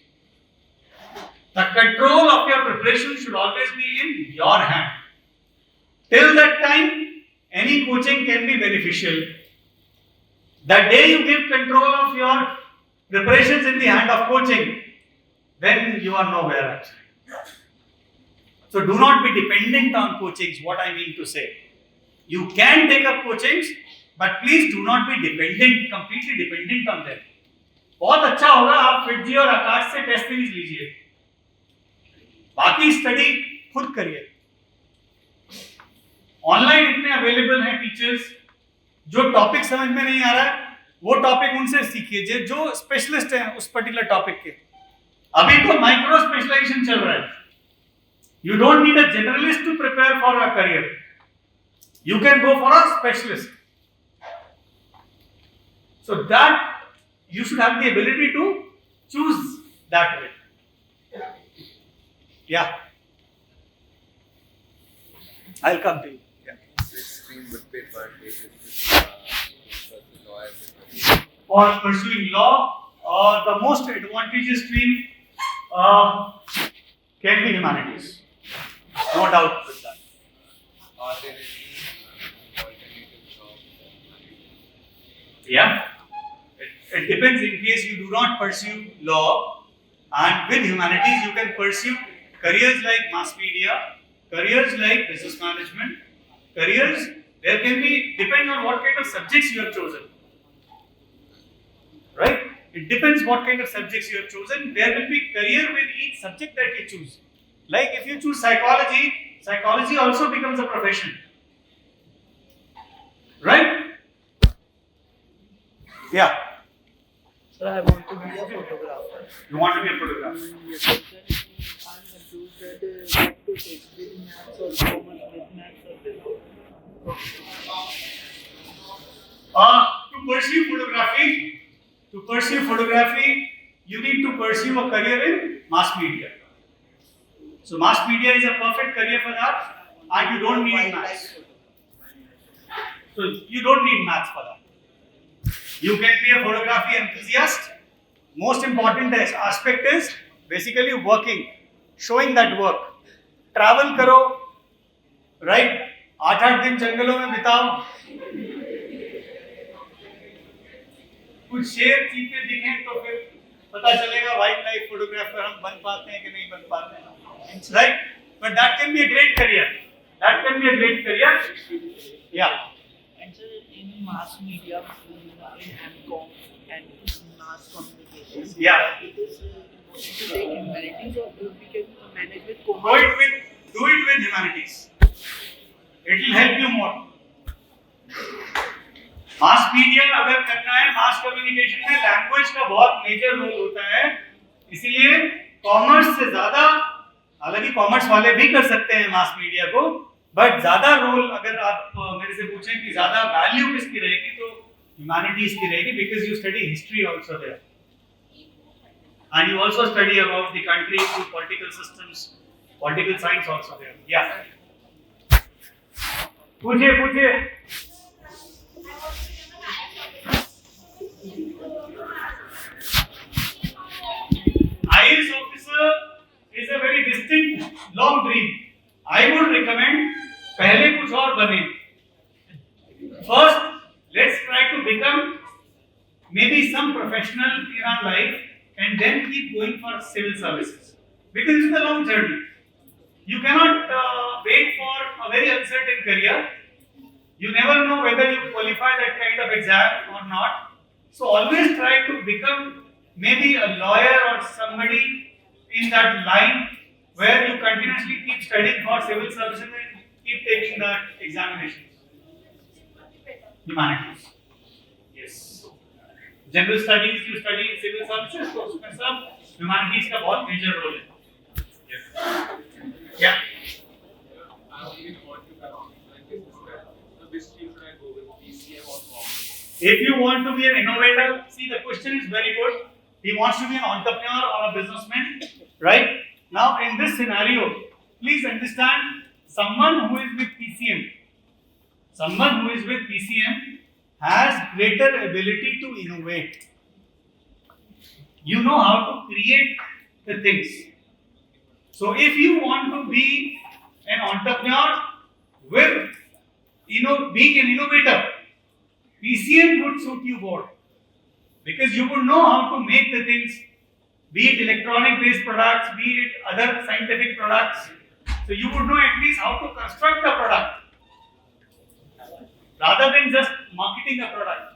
The control of your preparation should always be in your hand. Till that time, any coaching can be beneficial. The day you give control of your preparations in the hand of coaching, then you are nowhere actually. So do not be dependent on coachings, what I mean to say. You can take up coachings, but please do not be dependent, completely dependent on them. बहुत अच्छा होगा आप FitG और आकाश से test series लीजिए, बाकी study खुद करिए. ऑनलाइन इतने अवेलेबल हैं टीचर्स, जो टॉपिक समझ में नहीं आ रहा है वो टॉपिक उनसे सीखिए जो स्पेशलिस्ट हैं उस पर्टिकुलर टॉपिक के. अभी तो माइक्रो स्पेशलाइजेशन चल रहा है. You don't need a generalist to prepare for a career. You can go for a specialist. So that you should have the ability to choose that way. Yeah. I'll come to you. Yeah. Which stream would pay advantages For pursuing law, the most advantageous stream can be humanities. No doubt with that. Are there any alternative jobs? Yeah. It depends. In case you do not pursue law, and with humanities you can pursue careers like mass media, careers like business management, careers, there can be, depending on what kind of subjects you have chosen. Right? It depends what kind of subjects you have chosen. There will be career with each subject that you choose. Like if you choose psychology, psychology also becomes a profession. Right? Yeah. Sir, I want to be a photographer. You want to be a photographer? Yes, sir. I'm confused that what to take with maths or commerce with maths or without. To pursue photography, you need to pursue a career in mass media. So mass media is a perfect career for that, and you don't need maths. So you don't need maths for that. You can be a photography enthusiast. Most important aspect is basically working, showing that work. Travel करो, right? 8-8 दिन जंगलों में बिताओ. कुछ शेर चीते दिखें तो फिर पता चलेगा वाइल्ड लाइफ फोटोग्राफर हम बन पाते हैं कि नहीं बन पाते हैं. Right? But that can be a great career. That can be a great career. Yeah. And sir, in mass media, in MCOM and mass communications, Yeah. it is to take humanities or we can manage with Do commerce. it with humanities. It will help you more. Mass media अगर करना है, mass communication में language का बहुत major role होता है, इसीलिए commerce से ज्यादा, हालांकि कॉमर्स वाले भी कर सकते हैं मास मीडिया को, बट ज्यादा रोल अगर आप मेरे से पूछें कि ज्यादा वैल्यू किसकी रहेगी तो ह्यूमैनिटीज की रहेगी, because you study history also there and you also study about the country through political systems, political science also there. Yeah. पूछिए. IAS officer a very distinct long dream. I would recommend पहले कुछ और बने. First, let's try to become maybe some professional in our life and then keep going for civil services. Because it's a long journey. You cannot wait for a very uncertain career. You never know whether you qualify that kind of exam or not. So always try to become maybe a lawyer or somebody in that line where you continuously keep studying for civil services and keep taking the examinations. Humanities. Yes. General studies you study in civil services, तो उसमें सब humanities का बहुत major role है. Yes. Yeah. If you want to be an innovator, see the question is very good. He wants to be an entrepreneur or a businessman, right? Now in this scenario, please understand someone who is with PCM has greater ability to innovate. You know how to create the things. So if you want to be an entrepreneur with being an innovator, PCM would suit you more because you would know how to make the things, be it electronic based products, be it other scientific products. So you would know at least how to construct a product rather than just marketing a product.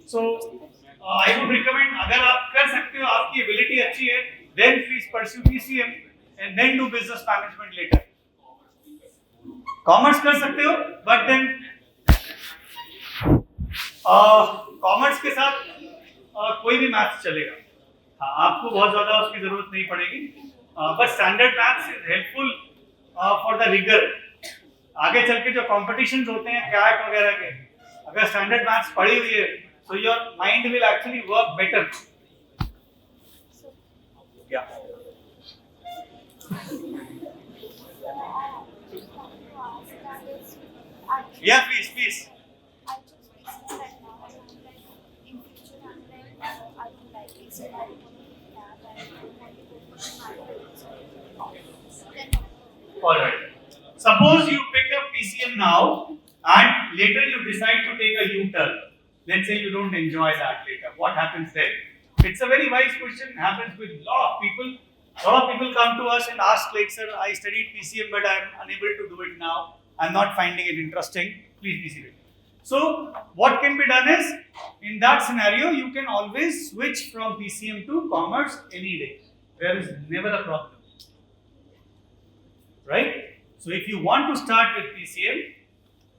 So I would recommend अगर आप कर सकते हो, आपकी ability अच्छी है, then please pursue PCM and then do business management later. Commerce कर सकते हो, but then कॉमर्स के साथ कोई भी मैथ्स चलेगा. हाँ, आपको बहुत ज़्यादा उसकी ज़रूरत नहीं पड़ेगी, but standard maths is helpful for the rigour. आगे चल के जो कॉम्पिटिशन्स होते हैं कैट वगैरह के, अगर स्टैंडर्ड मैथ्स पढ़ी हुई है so your mind will actually work better. Yeah. Yeah, please. I just business right now. I would like in future and then I would like it. So I want to do that. I want to go for my All right. Suppose you pick up PCM now and later you decide to take a U-turn. Let's say you don't enjoy that later. What happens then? It's a very wise question. Happens with a lot of people. A lot of people come to us and ask like, sir, I studied PCM but I am unable to do it now. I'm not finding it interesting. Please be seated. So what can be done is, in that scenario, you can always switch from PCM to commerce any day. There is never a problem. Right? So if you want to start with PCM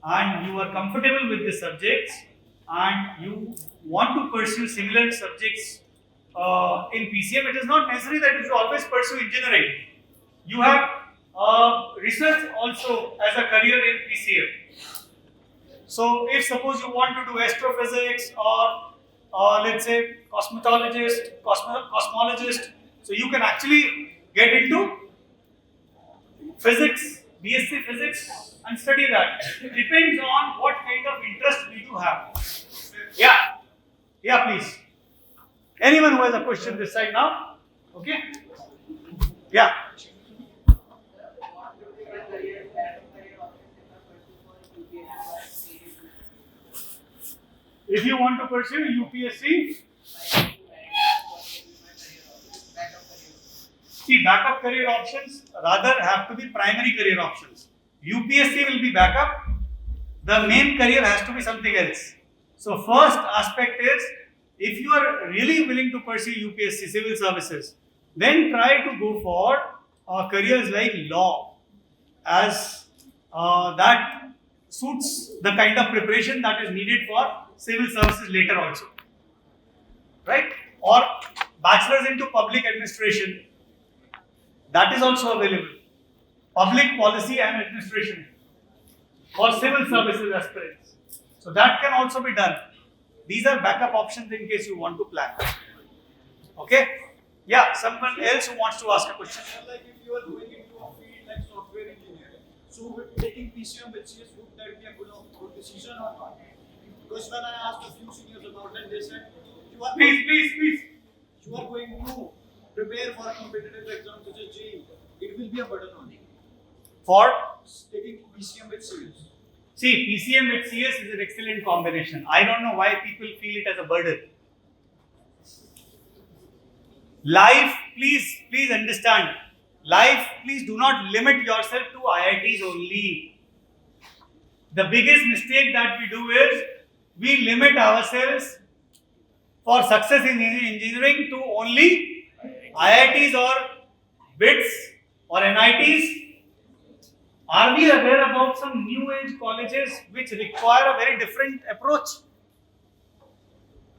and you are comfortable with the subjects and you want to pursue similar subjects in PCM, it is not necessary that you should always pursue engineering. You have research also as a career in PCM. So if suppose you want to do astrophysics or let's say cosmetologist, cosmologist, so you can actually get into physics, BSc physics and study that. It depends on what kind of interest we do have. Yeah, please. Anyone who has a question this side now? Okay? Yeah. If you want to pursue UPSC, see, backup career options rather have to be primary career options. UPSC will be backup. The main career has to be something else. So first aspect is, if you are really willing to pursue UPSC civil services, then try to go for careers like law, as that suits the kind of preparation that is needed for civil services later also, right? Or bachelor's into public administration, that is also available. Public policy and administration for civil services aspirants. So that can also be done. These are backup options in case you want to plan. Okay? Yeah, someone else who wants to ask a question. Like if you are going into a field like software engineering, so with taking PCM with CS, would that be a good decision or not? Because when I asked a few seniors about it, they said you are Please. you are going to prepare for competitive exams such as JEE, it will be a burden on you. For Taking PCM with CS. see, PCM with CS is an excellent combination. I don't know why people feel it as a burden. Life, please understand. Life, please do not limit yourself to IITs only. The biggest mistake that we do is we limit ourselves for success in engineering to only IITs or BITS or NITs. Are we aware about some new age colleges which require a very different approach?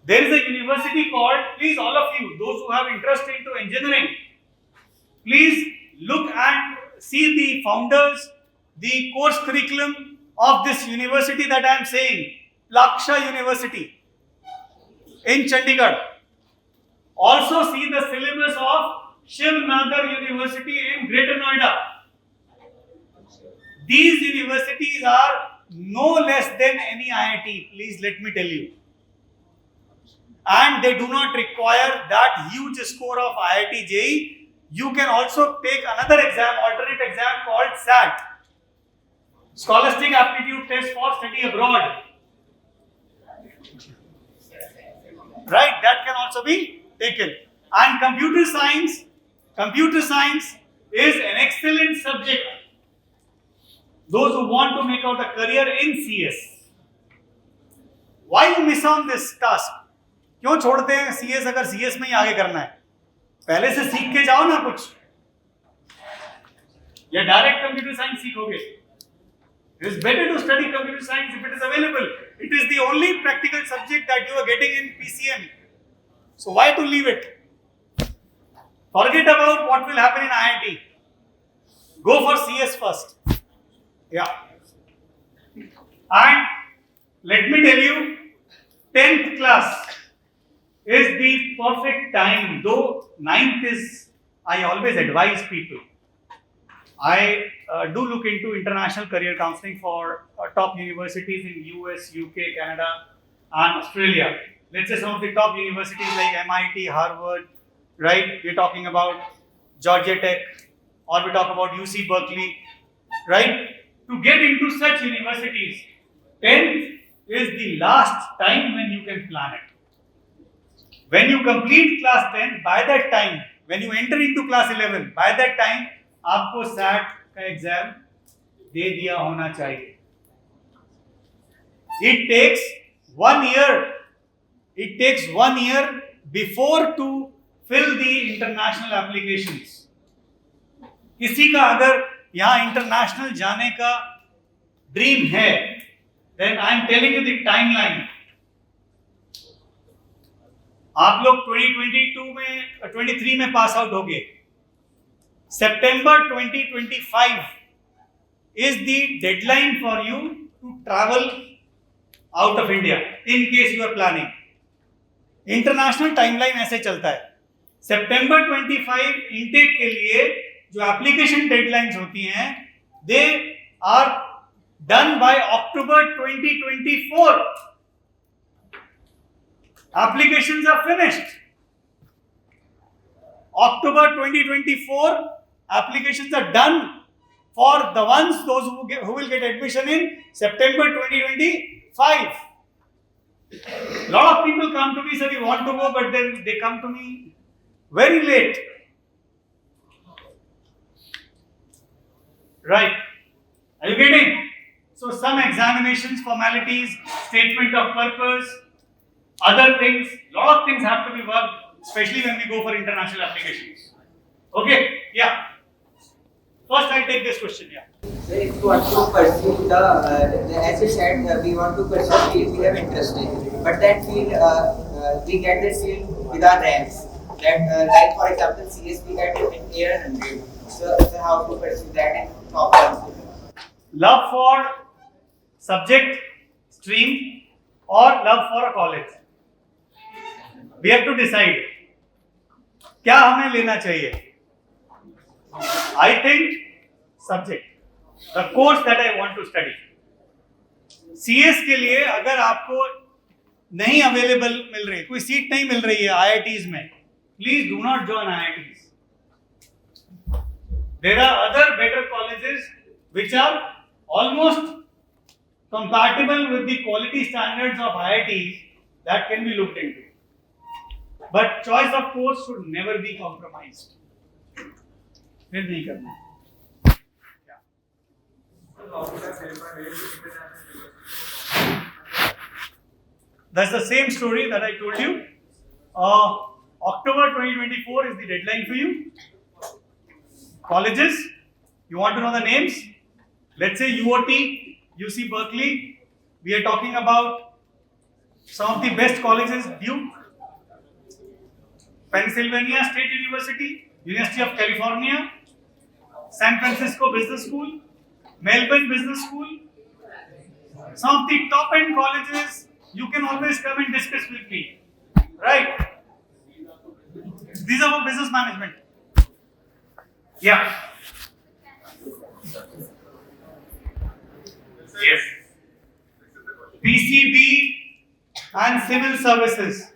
There is a university called, please all of you, those who have interest into engineering, please look and see the founders, the course curriculum of this university that I am saying, Laksha University in Chandigarh. Also see the syllabus of Shiv Nagar University in Greater Noida. These universities are no less than any IIT, please let me tell you. And they do not require that huge score of IIT JEE. You can also take another exam, alternate exam called SAT, Scholastic Aptitude Test for Study Abroad. Right, that can also be taken. And computer science is an excellent subject. Those who want to make out a career in CS. Why you miss on this task? क्यों छोड़ते हैं CS अगर CS में ही आगे करना है? पहले से सीख के जाओ ना कुछ, या डायरेक्ट कंप्यूटर साइंस सीखोगे? It is better to study computer science if it is available. It is the only practical subject that you are getting in PCM. So why to leave it? Forget about what will happen in IIT. Go for CS first. Yeah. And let me tell you, 10th class is the perfect time, though 9th is, I always advise people. I do look into international career counseling for top universities in US, UK, Canada and Australia. Let's say some of the top universities like MIT, Harvard, right? We're talking about Georgia Tech, or we talk about UC Berkeley, right? To get into such universities, 10th is the last time when you can plan it. When you complete class 10, by that time, when you enter into class 11, by that time, आपको SAT का exam दे दिया होना चाहिए. It takes 1 year. It takes 1 year before to fill the international applications. किसी का अगर यहाँ international जाने का ड्रीम है, then I am telling you the timeline. आप लोग 2022 में 23 में पास आउट होगे. September 2025 is the deadline for you to travel out of India in case you are planning. International timeline ऐसे चलता है. September 25 इनटेक के लिए जो एप्लीकेशन डेडलाइंस होती हैं, they are done by October 2024. Applications are finished. October 2024, applications are done for the ones, those who will get admission in September 2025. Lot of people come to me, sir, we want to go, but then they come to me very late. Right? Are you getting? So some examinations, formalities, statement of purpose, other things, lot of things have to be worked, especially when we go for international applications. Okay? Yeah. First, I'll take this question. Yeah. So if you want to pursue as you said, we want to pursue field we have interest in, but that field, we get this field with our ranks. That, like for example, CS we get it in year 100. So how to pursue that in top one? Love for subject, stream, or love for a college. We have to decide. क्या हमें लेना चाहिए? I think subject, the course that I want to study. CS के लिए अगर आपको नहीं available मिल रही, कोई सीट नहीं मिल रही है IITs में, please do not join IITs. There are other better colleges which are almost compatible with the quality standards of IITs that can be looked into. But choice of course should never be compromised. फिर नहीं करना. That's the same story that I told you. October 2024 is the deadline for you. Colleges, you want to know the names? Let's say UOT, UC Berkeley. We are talking about some of the best colleges: Duke, Pennsylvania State University, University of California, San Francisco Business School, Melbourne Business School. Some of the top end colleges, you can always come and discuss with me. Right? These are for business management. Yeah. Yes. PCB and civil services.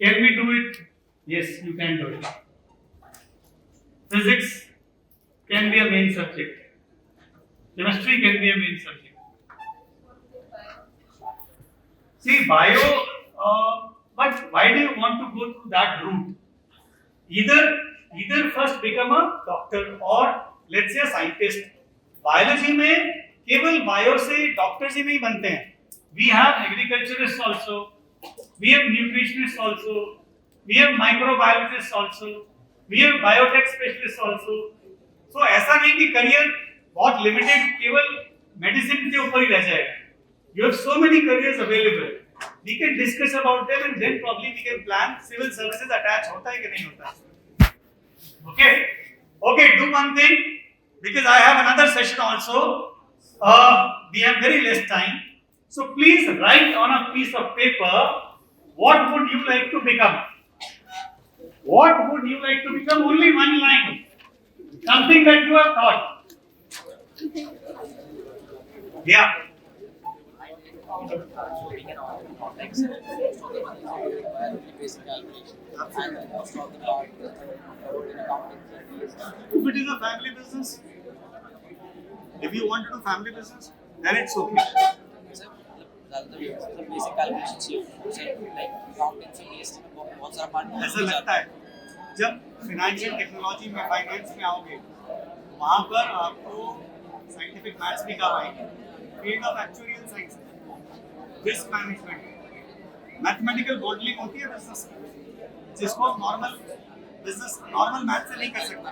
Can we do it? Yes, you can do it. Physics can be a main subject. Chemistry can be a main subject. See, bio, but why do you want to go through that route? Either first become a doctor or let's say a scientist. Biology में केवल bio से doctors ही नहीं बनते हैं. We have agriculturists also. We have nutritionists also. We have microbiologists also. We have biotech specialists also. So ऐसा नहीं कि career बहुत limited केवल medicine के ऊपर ही रह जाएगा. You have so many careers available. We can discuss about them and then probably we can plan civil services attached होता है कि नहीं होता. Okay. Okay, do one thing because I have another session also. We have very less time. So please write on a piece of paper what would you like to become. What would you like to become? Only one line. Something that you have thought. Yeah. If it is a family business, if you want to do family business, then it's okay. the basic calculations here. So, like accountancy based बहुत सारा part ऐसा लगता है जब financial technology में finance में आओगे वहाँ पर आपको साइंटिफिक मैथ्स भी करवाएंगे field of actuarial science risk management mathematical modelling होती है बिजनेस की जिसको नॉर्मल मैथ से नहीं कर सकता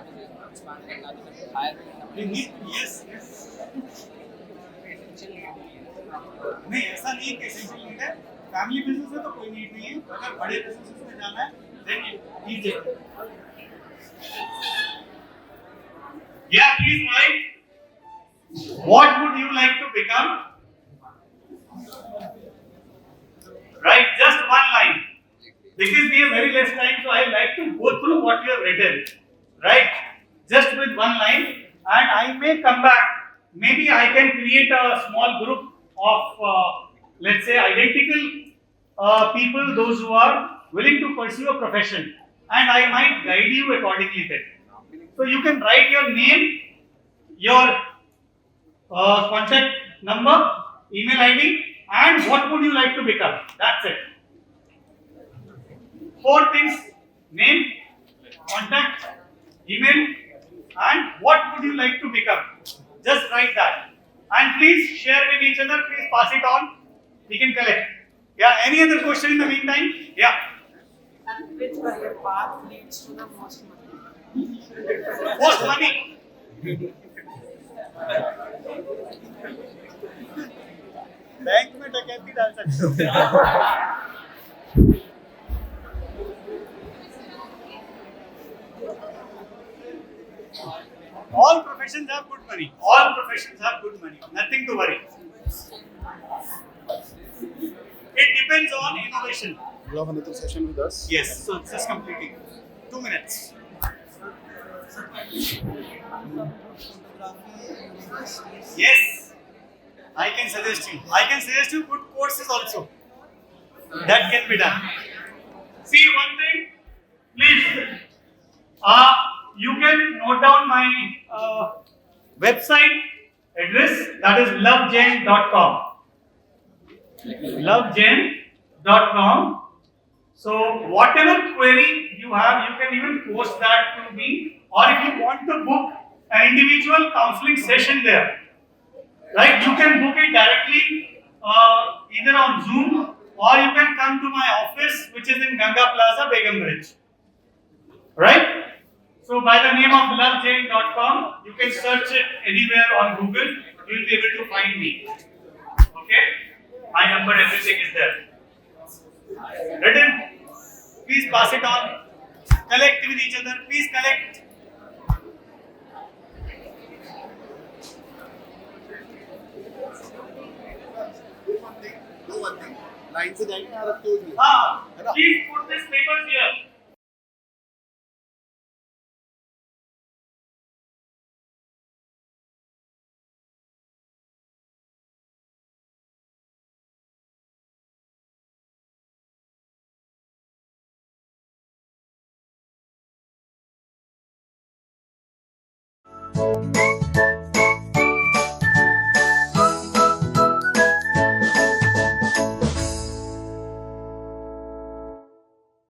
नहीं ऐसा नहीं है कि एसेंशियल नीड है फैमिली बिजनेस है तो कोई नीड नहीं है अगर बड़े बिजनेस में जाना है देन इट इज या please write what would you like to become right just one line because we have very less time so I like to go through what you have written right just with one line and I may come back maybe I can create a small group of let's say identical people those who are willing to pursue a profession and I might guide you accordingly then so you can write your name your contact number email ID and what would you like to become that's it 4 things name contact email and what would you like to become just write that and please share with each other please pass it on we can collect yeah any other question in the meantime yeah Which career path leads to the most money? most money bank में डकैती डाल सकते हो all professions have good money all professions have good money nothing to worry it depends on innovation You have another session with us? yes so just completing 2 minutes yes I can suggest you good courses also that can be done see one thing Please, you can note down my website address, that is lovejain.com. Lovejain.com. So whatever query you have, you can even post that to me, or if you want to book an individual counseling session there, right? You can book it directly either on Zoom, or you can come to my office, which is in Ganga Plaza, Begum Bridge, right? So by the name of lovejain.com, you can search it anywhere on Google. You will be able to find me. Okay? My number, everything is there. Written. Please pass it on. Collect with each other. Please collect. Do one thing. Line से जाएंगे और रखते हुए Please put these papers here.